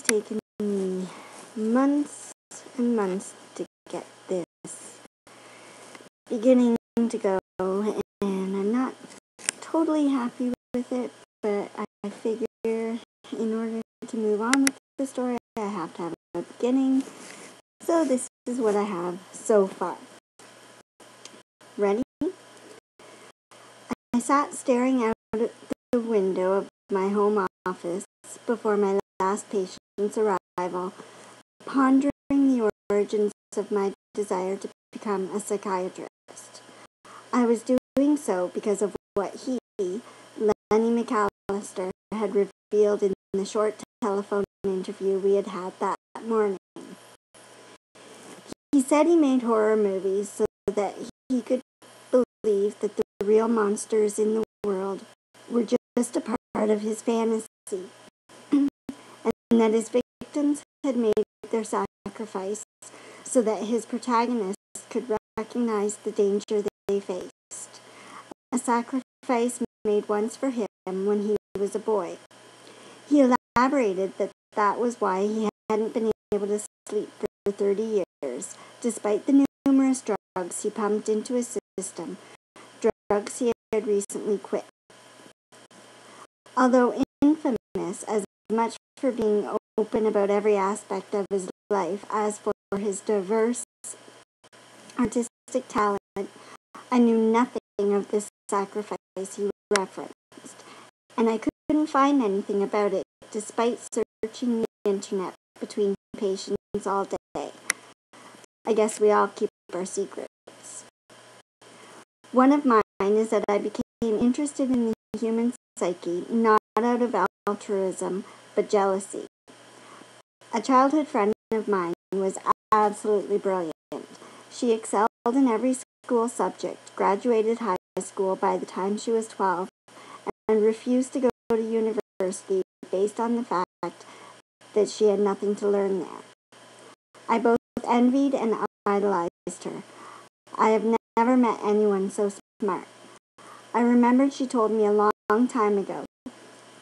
taken me months and months to get this beginning to go, and I'm not totally happy with it, but I figure in order to move on with the story, I have to have a beginning. So this is what I have so far. Ready? I sat staring out at the window of my home office before my last patient's arrival, pondering the origins of my desire to become a psychiatrist. I was doing so because of what Lenny McAllister, had revealed in the short telephone interview we had had that morning. He said he made horror movies so that he could believe that the real monsters in the world were just a part of his fantasy, and that his victims had made their sacrifice so that his protagonists could recognize the danger they faced. A sacrifice made once for him when he was a boy. He elaborated that that was why he hadn't been able to sleep for 30 years, despite the numerous drugs he pumped into his system, drugs he had recently quit. Although infamous as much for being open about every aspect of his life as for his diverse artistic talent, I knew nothing of this sacrifice he referenced, and I couldn't find anything about it despite searching the internet between patients all day. I guess we all keep our secrets. One of mine is that I became interested in the human psyche, not out of altruism, but jealousy. A childhood friend of mine was absolutely brilliant. She excelled in every school subject, graduated high school by the time she was 12, and refused to go to university based on the fact that she had nothing to learn there. I both envied and idolized her. I have never met anyone so smart. I remembered she told me a long time ago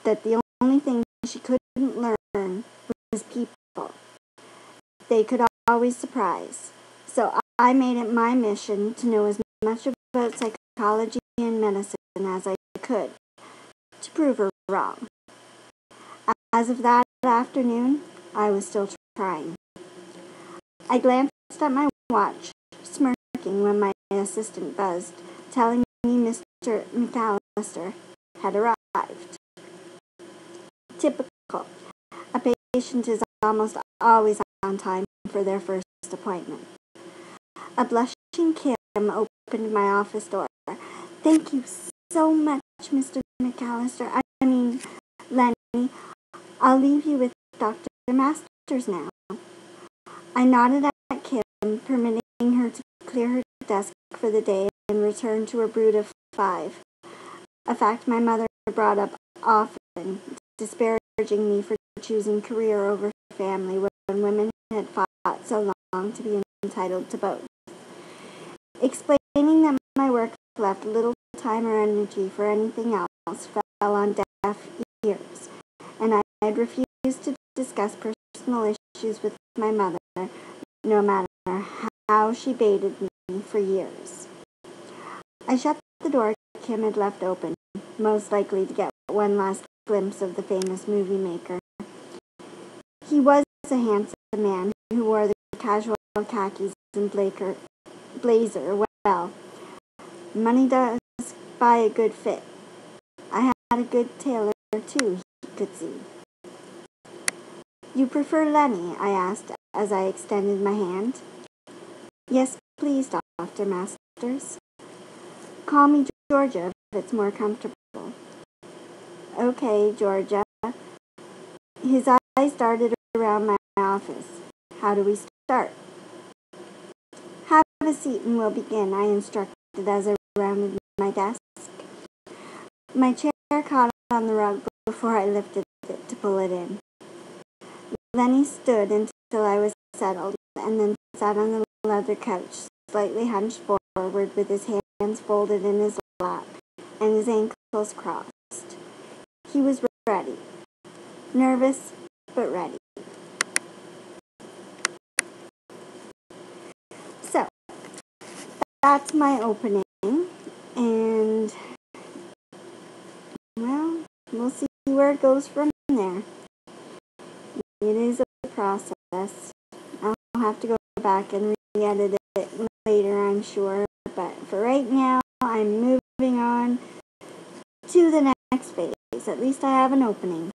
that the only thing she couldn't learn was people. They could always surprise. So I made it my mission to know as much about psychology and medicine as I could, to prove her wrong. As of that afternoon, I was still trying. I glanced at my watch, smirking when my assistant buzzed, telling me Mr. McAllister had arrived. Typical. A patient is almost always on time for their first appointment. A blushing Kim opened my office door. "Thank you so much, Mr. McAllister. I mean, Lenny. I'll leave you with Dr. Masters now." I nodded at Kim, permitting her to clear her desk for the day and return to her brood of 5, a fact my mother brought up often, disparaging me for choosing career over family when women had fought so long to be entitled to both. Explaining that my work left little time or energy for anything else fell on deaf ears, and I had refused to discuss personal issues with my mother, no matter how she baited me for years. I shut the door Kim had left open, most likely to get one last glimpse of the famous movie maker. He was a handsome man who wore the casual khakis and blazer well. Money does buy a good fit. I had a good tailor, too, he could see. "You prefer Lenny?" I asked as I extended my hand. "Yes, please, Dr. Masters." "Call me Georgia if it's more comfortable." "Okay, Georgia." His eyes darted around my office. "How do we start?" "Have a seat and we'll begin," I instructed as I rounded my desk. My chair caught on the rug before I lifted it to pull it in. Lenny stood until I was settled, and then sat on the leather couch, slightly hunched forward with his hands folded in his lap and his ankles crossed. He was ready. Nervous, but ready. that's my opening, and well, we'll see where it goes from there. It is a process. I'll have to go back and re-edit it later, I'm sure, but for right now, I'm moving on to the next phase. At least I have an opening.